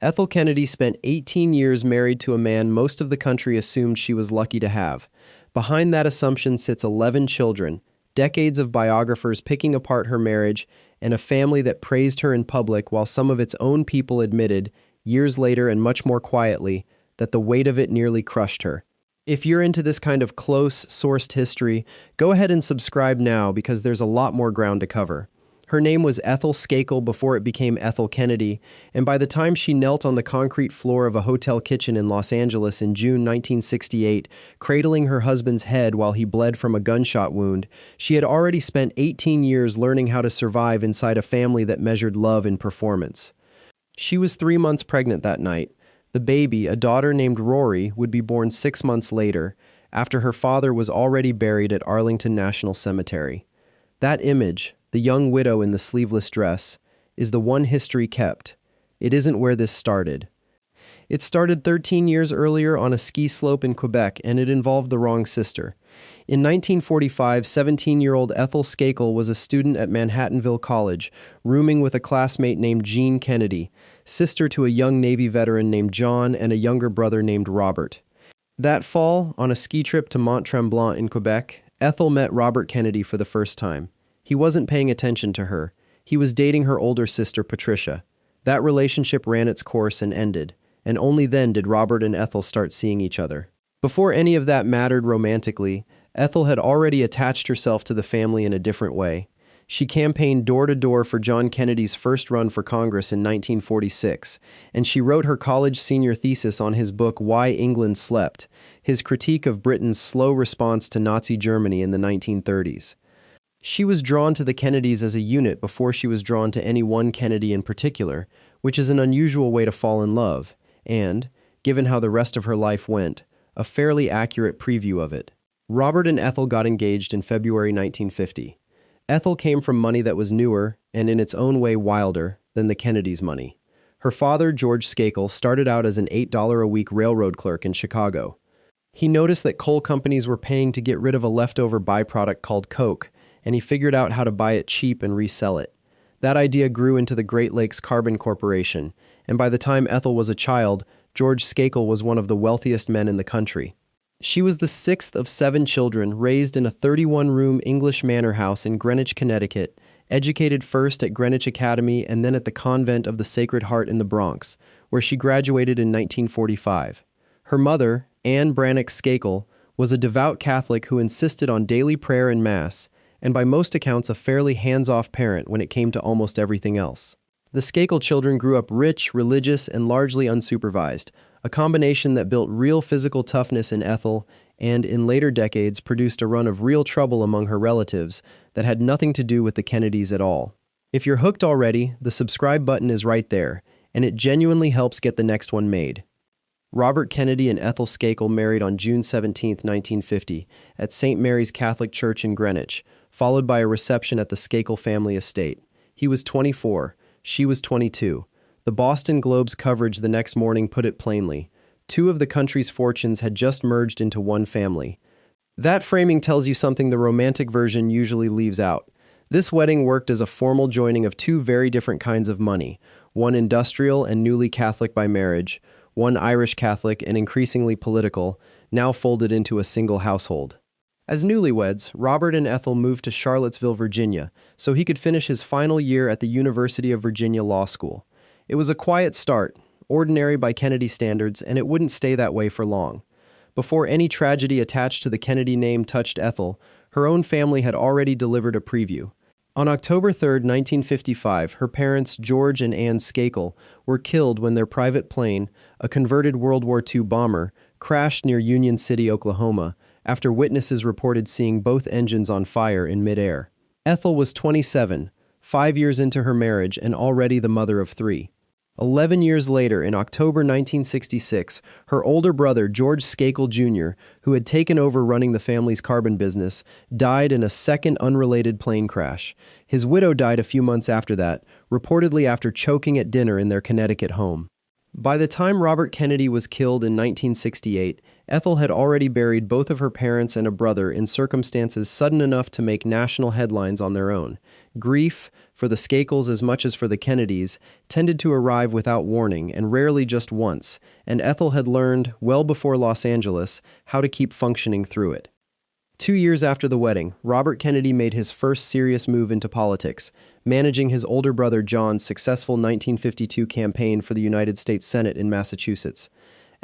Ethel Kennedy spent 18 years married to a man most of the country assumed she was lucky to have. Behind that assumption sits 11 children, decades of biographers picking apart her marriage, and a family that praised her in public while some of its own people admitted, years later and much more quietly, that the weight of it nearly crushed her. If you're into this kind of close, sourced history, go ahead and subscribe now because there's a lot more ground to cover. Her name was Ethel Skakel before it became Ethel Kennedy, and by the time she knelt on the concrete floor of a hotel kitchen in Los Angeles in June 1968, cradling her husband's head while he bled from a gunshot wound, she had already spent 18 years learning how to survive inside a family that measured love in performance. She was 3 months pregnant that night. The baby, a daughter named Rory, would be born 6 months later, after her father was already buried at Arlington National Cemetery. That image, the young widow in the sleeveless dress, is the one history kept. It isn't where this started. It started 13 years earlier on a ski slope in Quebec, and it involved the wrong sister. In 1945, 17-year-old Ethel Skakel was a student at Manhattanville College, rooming with a classmate named Jean Kennedy, sister to a young Navy veteran named John and a younger brother named Robert. That fall, on a ski trip to Mont Tremblant in Quebec, Ethel met Robert Kennedy for the first time. He wasn't paying attention to her. He was dating her older sister, Patricia. That relationship ran its course and ended, and only then did Robert and Ethel start seeing each other. Before any of that mattered romantically, Ethel had already attached herself to the family in a different way. She campaigned door-to-door for John Kennedy's first run for Congress in 1946, and she wrote her college senior thesis on his book Why England Slept, his critique of Britain's slow response to Nazi Germany in the 1930s. She was drawn to the Kennedys as a unit before she was drawn to any one Kennedy in particular, which is an unusual way to fall in love, and, given how the rest of her life went, a fairly accurate preview of it. Robert and Ethel got engaged in February 1950. Ethel came from money that was newer, and in its own way wilder, than the Kennedys' money. Her father, George Skakel, started out as an $8-a-week railroad clerk in Chicago. He noticed that coal companies were paying to get rid of a leftover byproduct called coke, and he figured out how to buy it cheap and resell it. That idea grew into the Great Lakes Carbon Corporation, and by the time Ethel was a child, George Skakel was one of the wealthiest men in the country. She was the 6th of 7 children, raised in a 31-room English manor house in Greenwich, Connecticut, educated first at Greenwich Academy and then at the Convent of the Sacred Heart in the Bronx, where she graduated in 1945. Her mother, Anne Brannock Skakel, was a devout Catholic who insisted on daily prayer and Mass, and by most accounts a fairly hands-off parent when it came to almost everything else. The Skakel children grew up rich, religious, and largely unsupervised, a combination that built real physical toughness in Ethel and, in later decades, produced a run of real trouble among her relatives that had nothing to do with the Kennedys at all. If you're hooked already, the subscribe button is right there, and it genuinely helps get the next one made. Robert Kennedy and Ethel Skakel married on June 17, 1950, at St. Mary's Catholic Church in Greenwich, followed by a reception at the Skakel family estate. He was 24, she was 22. The Boston Globe's coverage the next morning put it plainly. 2 of the country's fortunes had just merged into one family. That framing tells you something the romantic version usually leaves out. This wedding worked as a formal joining of 2 very different kinds of money, one industrial and newly Catholic by marriage, one Irish Catholic and increasingly political, now folded into a single household. As newlyweds, Robert and Ethel moved to Charlottesville, Virginia, so he could finish his final year at the University of Virginia Law School. It was a quiet start, ordinary by Kennedy standards, and it wouldn't stay that way for long. Before any tragedy attached to the Kennedy name touched Ethel, her own family had already delivered a preview. On October 3, 1955, her parents, George and Anne Skakel, were killed when their private plane, a converted World War II bomber, crashed near Union City, Oklahoma, after witnesses reported seeing both engines on fire in midair. Ethel was 27, 5 years into her marriage and already the mother of 3. 11 years later, in October 1966, her older brother, George Skakel Jr., who had taken over running the family's carbon business, died in a second unrelated plane crash. His widow died a few months after that, reportedly after choking at dinner in their Connecticut home. By the time Robert Kennedy was killed in 1968, Ethel had already buried both of her parents and a brother in circumstances sudden enough to make national headlines on their own. Grief, for the Skakels as much as for the Kennedys, tended to arrive without warning and rarely just once, and Ethel had learned, well before Los Angeles, how to keep functioning through it. 2 years after the wedding, Robert Kennedy made his first serious move into politics, managing his older brother John's successful 1952 campaign for the United States Senate in Massachusetts.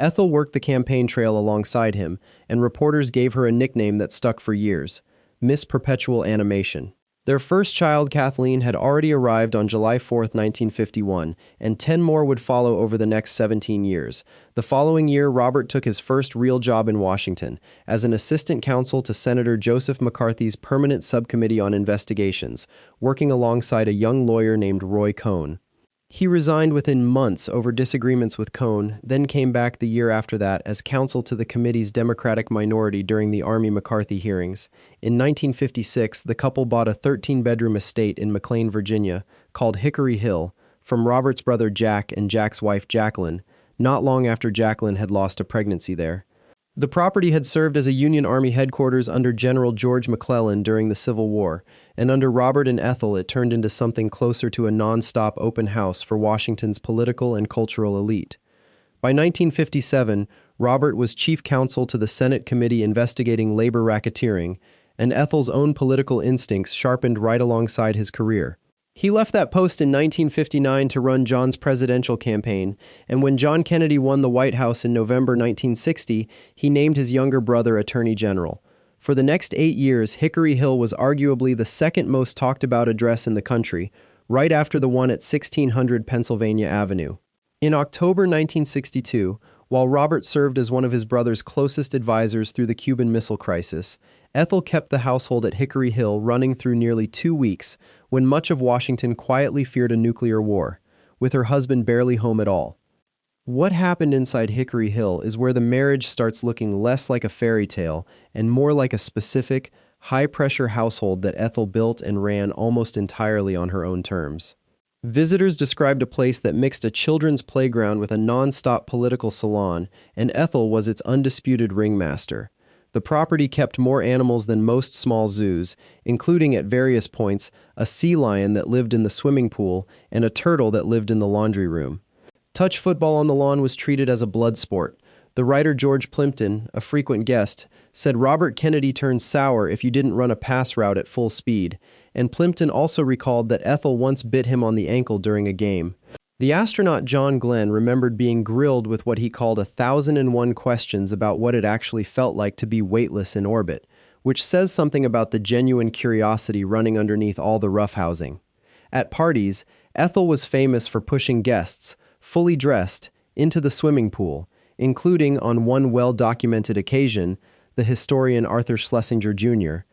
Ethel worked the campaign trail alongside him, and reporters gave her a nickname that stuck for years: Miss Perpetual Animation. Their first child, Kathleen, had already arrived on July 4, 1951, and 10 more would follow over the next 17 years. The following year, Robert took his first real job in Washington, as an assistant counsel to Senator Joseph McCarthy's Permanent Subcommittee on Investigations, working alongside a young lawyer named Roy Cohn. He resigned within months over disagreements with Cohn, then came back the year after that as counsel to the committee's Democratic minority during the Army-McCarthy hearings. In 1956, the couple bought a 13-bedroom estate in McLean, Virginia, called Hickory Hill, from Robert's brother Jack and Jack's wife Jacqueline, not long after Jacqueline had lost a pregnancy there. The property had served as a Union Army headquarters under General George McClellan during the Civil War, and under Robert and Ethel it turned into something closer to a non-stop open house for Washington's political and cultural elite. By 1957, Robert was chief counsel to the Senate committee investigating labor racketeering, and Ethel's own political instincts sharpened right alongside his career. He left that post in 1959 to run John's presidential campaign, and when John Kennedy won the White House in November 1960, he named his younger brother Attorney General. For the next 8 years, Hickory Hill was arguably the second most talked about address in the country, right after the one at 1600 Pennsylvania Avenue. In October 1962, while Robert served as one of his brother's closest advisors through the Cuban Missile Crisis, Ethel kept the household at Hickory Hill running through nearly 2 weeks when much of Washington quietly feared a nuclear war, with her husband barely home at all. What happened inside Hickory Hill is where the marriage starts looking less like a fairy tale and more like a specific, high-pressure household that Ethel built and ran almost entirely on her own terms. Visitors described a place that mixed a children's playground with a non-stop political salon, and Ethel was its undisputed ringmaster. The property kept more animals than most small zoos, including at various points a sea lion that lived in the swimming pool and a turtle that lived in the laundry room. Touch football on the lawn was treated as a blood sport. The writer George Plimpton, a frequent guest, said Robert Kennedy turned sour if you didn't run a pass route at full speed, and Plimpton also recalled that Ethel once bit him on the ankle during a game. The astronaut John Glenn remembered being grilled with what he called 1,001 questions about what it actually felt like to be weightless in orbit, which says something about the genuine curiosity running underneath all the roughhousing. At parties, Ethel was famous for pushing guests, fully dressed, into the swimming pool, including, on one well-documented occasion, the historian Arthur Schlesinger Jr.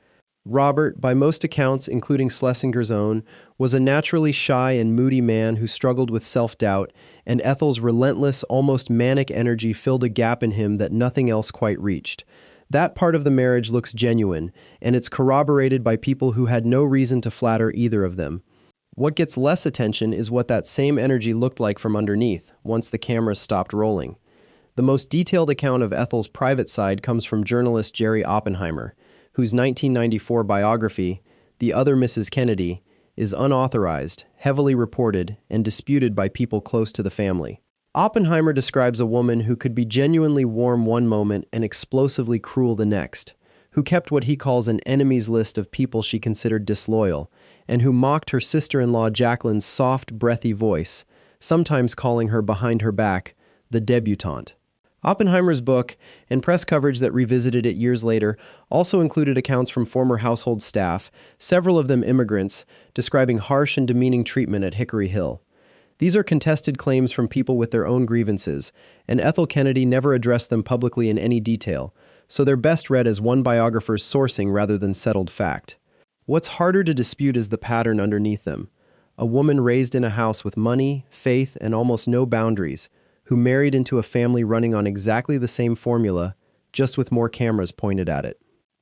Robert, by most accounts, including Schlesinger's own, was a naturally shy and moody man who struggled with self-doubt, and Ethel's relentless, almost manic energy filled a gap in him that nothing else quite reached. That part of the marriage looks genuine, and it's corroborated by people who had no reason to flatter either of them. What gets less attention is what that same energy looked like from underneath, once the cameras stopped rolling. The most detailed account of Ethel's private side comes from journalist Jerry Oppenheimer, whose 1994 biography, The Other Mrs. Kennedy, is unauthorized, heavily reported, and disputed by people close to the family. Oppenheimer describes a woman who could be genuinely warm one moment and explosively cruel the next, who kept what he calls an enemies list of people she considered disloyal, and who mocked her sister-in-law Jacqueline's soft, breathy voice, sometimes calling her behind her back the debutante. Oppenheimer's book, and press coverage that revisited it years later, also included accounts from former household staff, several of them immigrants, describing harsh and demeaning treatment at Hickory Hill. These are contested claims from people with their own grievances, and Ethel Kennedy never addressed them publicly in any detail, so they're best read as one biographer's sourcing rather than settled fact. What's harder to dispute is the pattern underneath them. A woman raised in a house with money, faith, and almost no boundaries, who married into a family running on exactly the same formula, just with more cameras pointed at it.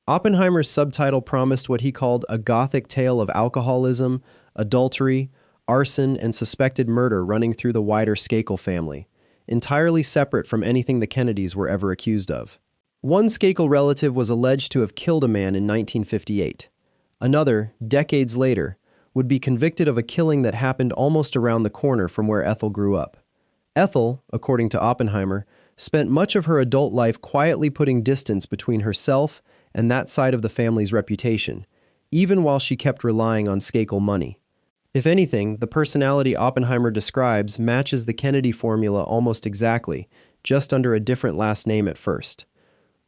Oppenheimer's subtitle promised what he called a gothic tale of alcoholism, adultery, arson, and suspected murder running through the wider Skakel family, entirely separate from anything the Kennedys were ever accused of. One Skakel relative was alleged to have killed a man in 1958. Another, decades later, would be convicted of a killing that happened almost around the corner from where Ethel grew up. Ethel, according to Oppenheimer, spent much of her adult life quietly putting distance between herself and that side of the family's reputation, even while she kept relying on Skakel money. If anything, the personality Oppenheimer describes matches the Kennedy formula almost exactly, just under a different last name at first.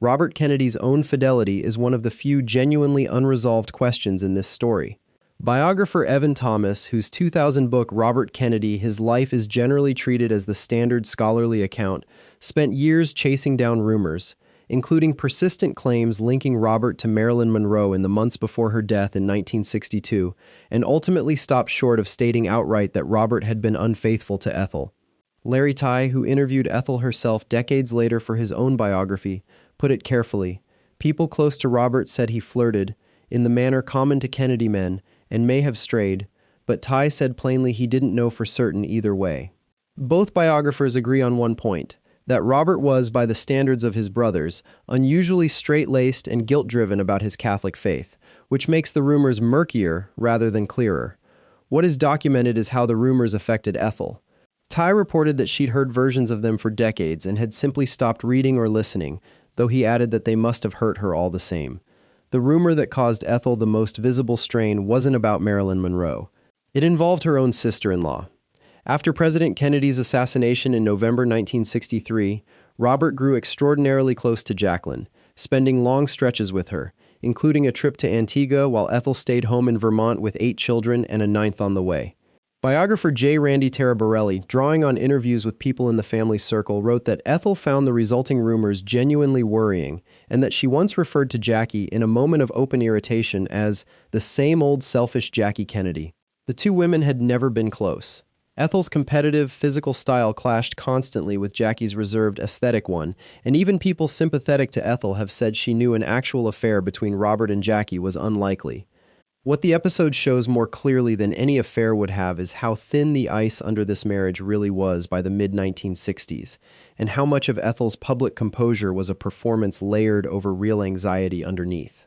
Robert Kennedy's own fidelity is one of the few genuinely unresolved questions in this story. Biographer Evan Thomas, whose 2000 book Robert Kennedy, His Life is generally treated as the standard scholarly account, spent years chasing down rumors, including persistent claims linking Robert to Marilyn Monroe in the months before her death in 1962, and ultimately stopped short of stating outright that Robert had been unfaithful to Ethel. Larry Tye, who interviewed Ethel herself decades later for his own biography, put it carefully. People close to Robert said he flirted, in the manner common to Kennedy men, and may have strayed, but Tye said plainly he didn't know for certain either way. Both biographers agree on one point, that Robert was, by the standards of his brothers, unusually straight-laced and guilt-driven about his Catholic faith, which makes the rumors murkier rather than clearer. What is documented is how the rumors affected Ethel. Tye reported that she'd heard versions of them for decades and had simply stopped reading or listening, though he added that they must have hurt her all the same. The rumor that caused Ethel the most visible strain wasn't about Marilyn Monroe. It involved her own sister-in-law. After President Kennedy's assassination in November 1963, Robert grew extraordinarily close to Jacqueline, spending long stretches with her, including a trip to Antigua while Ethel stayed home in Vermont with 8 children and a 9th on the way. Biographer J. Randy Taraborelli, drawing on interviews with people in the family circle, wrote that Ethel found the resulting rumors genuinely worrying and that she once referred to Jackie in a moment of open irritation as the same old selfish Jackie Kennedy. The two women had never been close. Ethel's competitive, physical style clashed constantly with Jackie's reserved, aesthetic one, and even people sympathetic to Ethel have said she knew an actual affair between Robert and Jackie was unlikely. What the episode shows more clearly than any affair would have is how thin the ice under this marriage really was by the mid-1960s, and how much of Ethel's public composure was a performance layered over real anxiety underneath.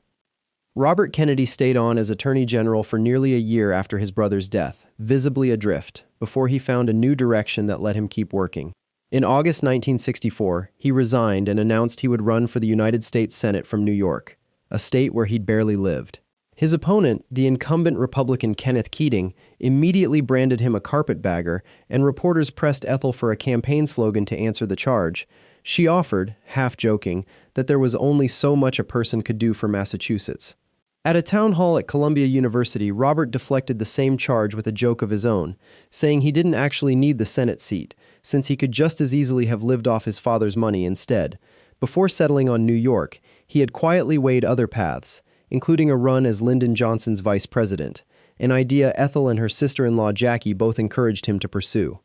Robert Kennedy stayed on as Attorney General for nearly a year after his brother's death, visibly adrift, before he found a new direction that let him keep working. In August 1964, he resigned and announced he would run for the United States Senate from New York, a state where he'd barely lived. His opponent, the incumbent Republican Kenneth Keating, immediately branded him a carpetbagger, and reporters pressed Ethel for a campaign slogan to answer the charge. She offered, half joking, that there was only so much a person could do for Massachusetts. At a town hall at Columbia University, Robert deflected the same charge with a joke of his own, saying he didn't actually need the Senate seat, since he could just as easily have lived off his father's money instead. Before settling on New York, he had quietly weighed other paths, including a run as Lyndon Johnson's vice president, an idea Ethel and her sister-in-law Jackie both encouraged him to pursue.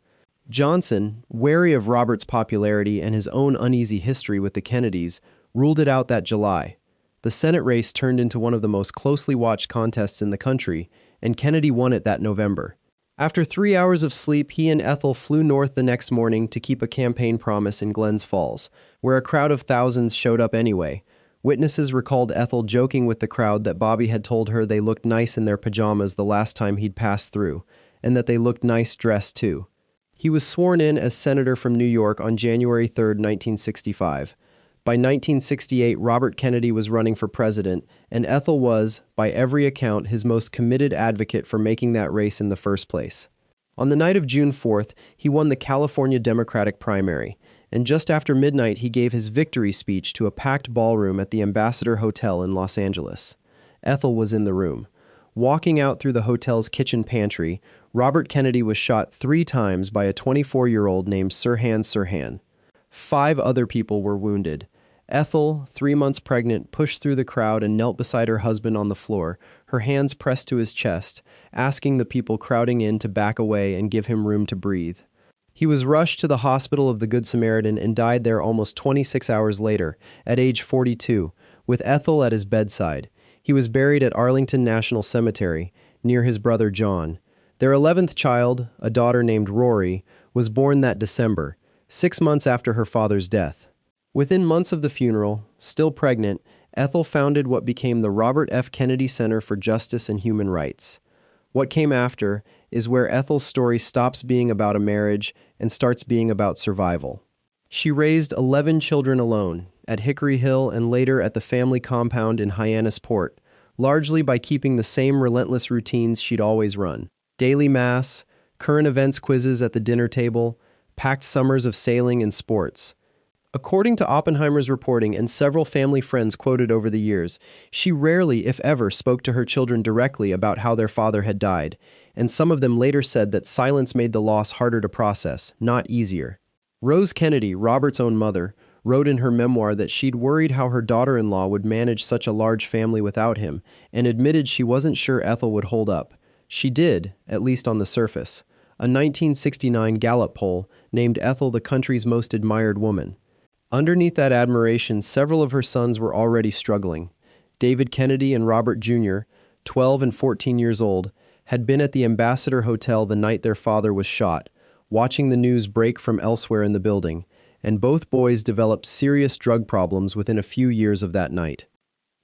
Johnson, wary of Robert's popularity and his own uneasy history with the Kennedys, ruled it out that July. The Senate race turned into one of the most closely watched contests in the country, and Kennedy won it that November. After 3 hours of sleep, he and Ethel flew north the next morning to keep a campaign promise in Glens Falls, where a crowd of thousands showed up anyway. Witnesses recalled Ethel joking with the crowd that Bobby had told her they looked nice in their pajamas the last time he'd passed through, and that they looked nice dressed too. He was sworn in as senator from New York on January 3, 1965. By 1968, Robert Kennedy was running for president, and Ethel was, by every account, his most committed advocate for making that race in the first place. On the night of June 4th, he won the California Democratic primary, and just after midnight he gave his victory speech to a packed ballroom at the Ambassador Hotel in Los Angeles. Ethel was in the room. Walking out through the hotel's kitchen pantry, Robert Kennedy was shot 3 times by a 24-year-old named Sirhan Sirhan. 5 other people were wounded. Ethel, 3 months pregnant, pushed through the crowd and knelt beside her husband on the floor, her hands pressed to his chest, asking the people crowding in to back away and give him room to breathe. He was rushed to the Hospital of the Good Samaritan and died there almost 26 hours later, at age 42, with Ethel at his bedside. He was buried at Arlington National Cemetery, near his brother John. Their 11th child, a daughter named Rory, was born that December, 6 months after her father's death. Within months of the funeral, still pregnant, Ethel founded what became the Robert F. Kennedy Center for Justice and Human Rights. What came after is where Ethel's story stops being about a marriage and starts being about survival. She raised 11 children alone, at Hickory Hill and later at the family compound in Hyannisport, largely by keeping the same relentless routines she'd always run. Daily mass, current events quizzes at the dinner table, packed summers of sailing and sports. According to Oppenheimer's reporting and several family friends quoted over the years, she rarely, if ever, spoke to her children directly about how their father had died, and some of them later said that silence made the loss harder to process, not easier. Rose Kennedy, Robert's own mother, wrote in her memoir that she'd worried how her daughter-in-law would manage such a large family without him, and admitted she wasn't sure Ethel would hold up. She did, at least on the surface. A 1969 Gallup poll named Ethel the country's most admired woman. Underneath that admiration, several of her sons were already struggling. David Kennedy and Robert Jr., 12 and 14 years old, had been at the Ambassador Hotel the night their father was shot, watching the news break from elsewhere in the building, and both boys developed serious drug problems within a few years of that night.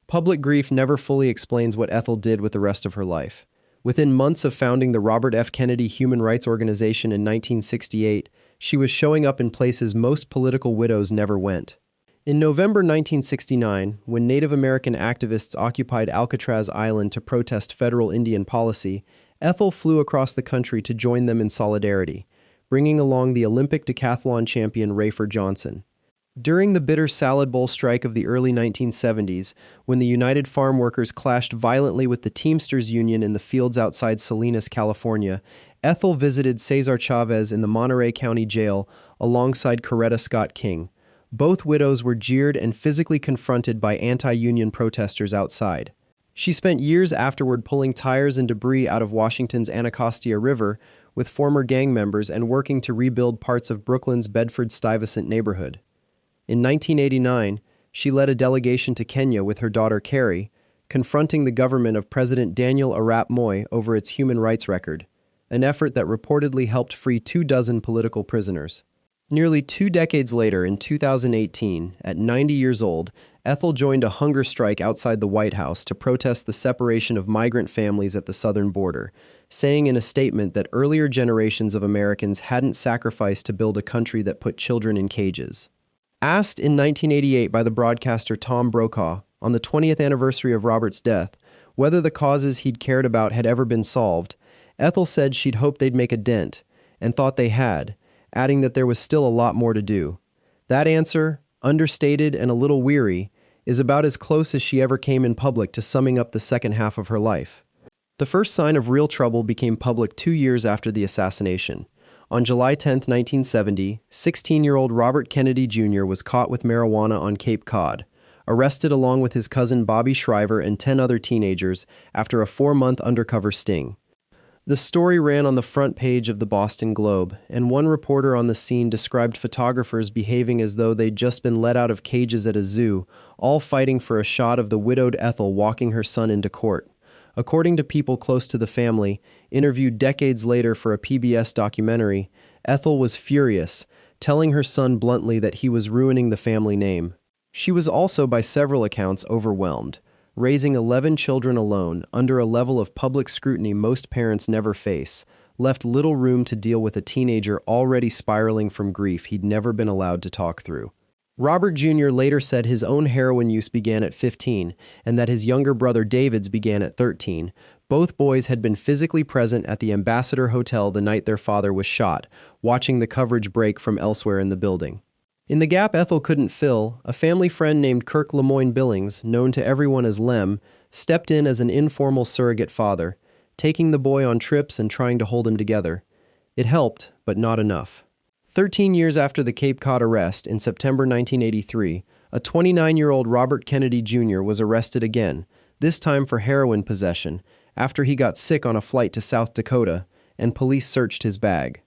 Public grief never fully explains what Ethel did with the rest of her life. Within months of founding the Robert F. Kennedy Human Rights Organization in 1968, she was showing up in places most political widows never went. In November 1969, when Native American activists occupied Alcatraz Island to protest federal Indian policy, Ethel flew across the country to join them in solidarity, bringing along the Olympic decathlon champion Rafer Johnson. During the bitter salad bowl strike of the early 1970s, when the United Farm Workers clashed violently with the Teamsters Union in the fields outside Salinas, California, Ethel visited Cesar Chavez in the Monterey County Jail alongside Coretta Scott King. Both widows were jeered and physically confronted by anti-union protesters outside. She spent years afterward pulling tires and debris out of Washington's Anacostia River with former gang members and working to rebuild parts of Brooklyn's Bedford-Stuyvesant neighborhood. In 1989, she led a delegation to Kenya with her daughter Carrie, confronting the government of President Daniel Arap Moi over its human rights record, an effort that reportedly helped free 24 political prisoners. Nearly 2 decades later, in 2018, at 90 years old, Ethel joined a hunger strike outside the White House to protest the separation of migrant families at the southern border, saying in a statement that earlier generations of Americans hadn't sacrificed to build a country that put children in cages. Asked in 1988 by the broadcaster Tom Brokaw, on the 20th anniversary of Robert's death, whether the causes he'd cared about had ever been solved, Ethel said she'd hoped they'd make a dent, and thought they had, adding that there was still a lot more to do. That answer, understated and a little weary, is about as close as she ever came in public to summing up the second half of her life. The first sign of real trouble became public 2 years after the assassination. On July 10, 1970, 16-year-old Robert Kennedy Jr. was caught with marijuana on Cape Cod, arrested along with his cousin Bobby Shriver and 10 other teenagers after a 4-month undercover sting. The story ran on the front page of the Boston Globe, and one reporter on the scene described photographers behaving as though they'd just been let out of cages at a zoo, all fighting for a shot of the widowed Ethel walking her son into court. According to people close to the family, interviewed decades later for a PBS documentary, Ethel was furious, telling her son bluntly that he was ruining the family name. She was also, by several accounts, overwhelmed. Raising 11 children alone, under a level of public scrutiny most parents never face, left little room to deal with a teenager already spiraling from grief he'd never been allowed to talk through. Robert Jr. later said his own heroin use began at 15, and that his younger brother David's began at 13. Both boys had been physically present at the Ambassador Hotel the night their father was shot, watching the coverage break from elsewhere in the building. In the gap Ethel couldn't fill, a family friend named Kirk Lemoyne Billings, known to everyone as Lem, stepped in as an informal surrogate father, taking the boy on trips and trying to hold him together. It helped, but not enough. 13 years after the Cape Cod arrest, in September 1983, a 29-year-old Robert Kennedy Jr. was arrested again, this time for heroin possession, after he got sick on a flight to South Dakota, and police searched his bag.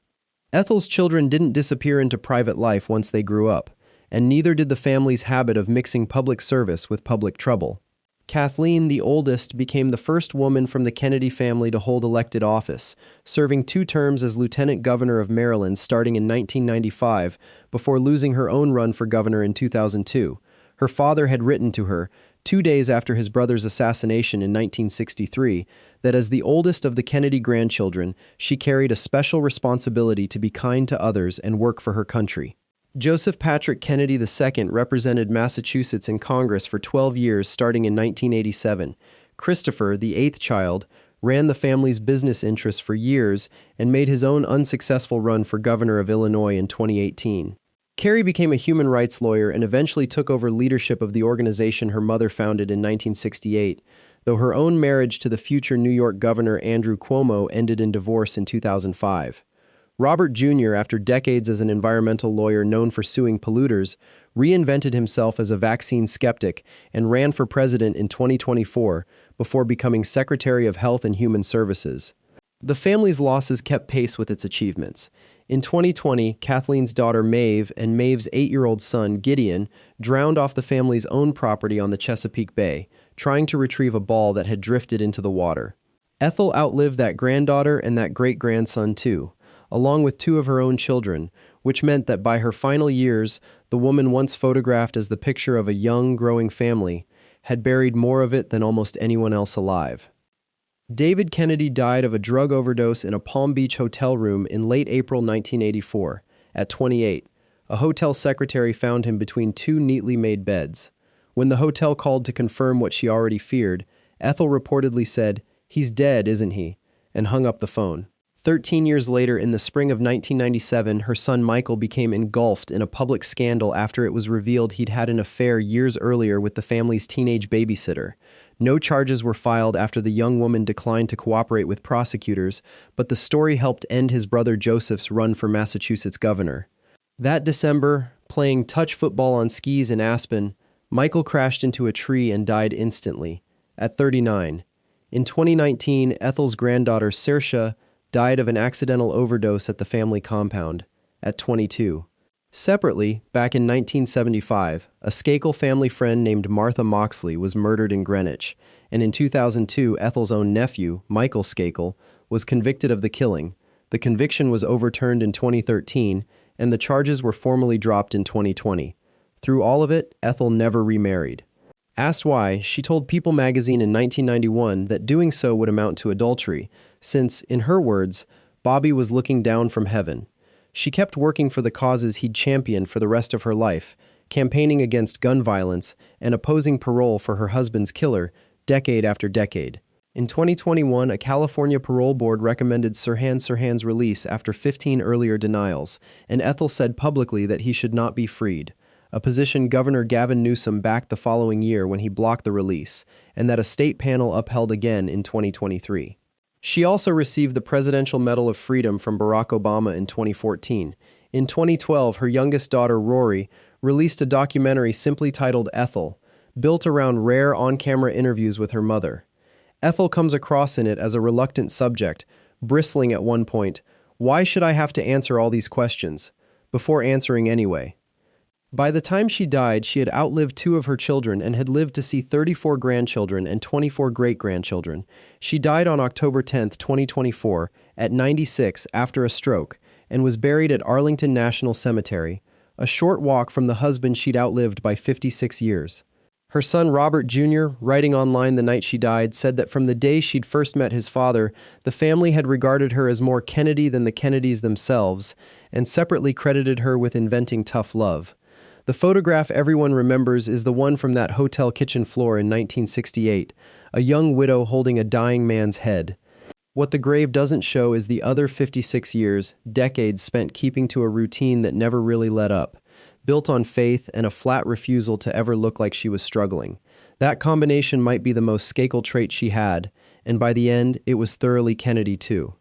Ethel's children didn't disappear into private life once they grew up, and neither did the family's habit of mixing public service with public trouble. Kathleen, the oldest, became the first woman from the Kennedy family to hold elected office, serving 2 terms as lieutenant governor of Maryland starting in 1995 before losing her own run for governor in 2002. Her father had written to her, 2 days after his brother's assassination in 1963, that as the oldest of the Kennedy grandchildren, she carried a special responsibility to be kind to others and work for her country. Joseph Patrick Kennedy II represented Massachusetts in Congress for 12 years starting in 1987. Christopher, the eighth child, ran the family's business interests for years and made his own unsuccessful run for governor of Illinois in 2018. Carrie became a human rights lawyer and eventually took over leadership of the organization her mother founded in 1968, though her own marriage to the future New York Governor Andrew Cuomo ended in divorce in 2005. Robert Jr., after decades as an environmental lawyer known for suing polluters, reinvented himself as a vaccine skeptic and ran for president in 2024 before becoming Secretary of Health and Human Services. The family's losses kept pace with its achievements. In 2020, Kathleen's daughter Maeve and Maeve's 8-year-old son Gideon drowned off the family's own property on the Chesapeake Bay, trying to retrieve a ball that had drifted into the water. Ethel outlived that granddaughter and that great-grandson too, along with 2 of her own children, which meant that by her final years, the woman once photographed as the picture of a young, growing family had buried more of it than almost anyone else alive. David Kennedy died of a drug overdose in a Palm Beach hotel room in late April 1984. At 28, a hotel secretary found him between 2 neatly made beds. When the hotel called to confirm what she already feared, Ethel reportedly said, "He's dead, isn't he?" and hung up the phone. 13 years later, in the spring of 1997, her son Michael became engulfed in a public scandal after it was revealed he'd had an affair years earlier with the family's teenage babysitter. No charges were filed after the young woman declined to cooperate with prosecutors, but the story helped end his brother Joseph's run for Massachusetts governor. That December, playing touch football on skis in Aspen, Michael crashed into a tree and died instantly, at 39. In 2019, Ethel's granddaughter Saoirse died of an accidental overdose at the family compound, at 22. Separately, back in 1975, a Skakel family friend named Martha Moxley was murdered in Greenwich, and in 2002, Ethel's own nephew, Michael Skakel, was convicted of the killing. The conviction was overturned in 2013, and the charges were formally dropped in 2020. Through all of it, Ethel never remarried. Asked why, she told People magazine in 1991 that doing so would amount to adultery, since, in her words, Bobby was looking down from heaven. She kept working for the causes he'd championed for the rest of her life, campaigning against gun violence and opposing parole for her husband's killer, decade after decade. In 2021, a California parole board recommended Sirhan Sirhan's release after 15 earlier denials, and Ethel said publicly that he should not be freed, a position Governor Gavin Newsom backed the following year when he blocked the release, and that a state panel upheld again in 2023. She also received the Presidential Medal of Freedom from Barack Obama in 2014. In 2012, her youngest daughter, Rory, released a documentary simply titled Ethel, built around rare on-camera interviews with her mother. Ethel comes across in it as a reluctant subject, bristling at one point, "Why should I have to answer all these questions?" before answering anyway. By the time she died, she had outlived 2 of her children and had lived to see 34 grandchildren and 24 great-grandchildren. She died on October 10, 2024, at 96 after a stroke, and was buried at Arlington National Cemetery, a short walk from the husband she'd outlived by 56 years. Her son Robert Jr., writing online the night she died, said that from the day she'd first met his father, the family had regarded her as more Kennedy than the Kennedys themselves, and separately credited her with inventing tough love. The photograph everyone remembers is the one from that hotel kitchen floor in 1968, a young widow holding a dying man's head. What the grave doesn't show is the other 56 years, decades spent keeping to a routine that never really let up, built on faith and a flat refusal to ever look like she was struggling. That combination might be the most Skakel trait she had, and by the end, it was thoroughly Kennedy too.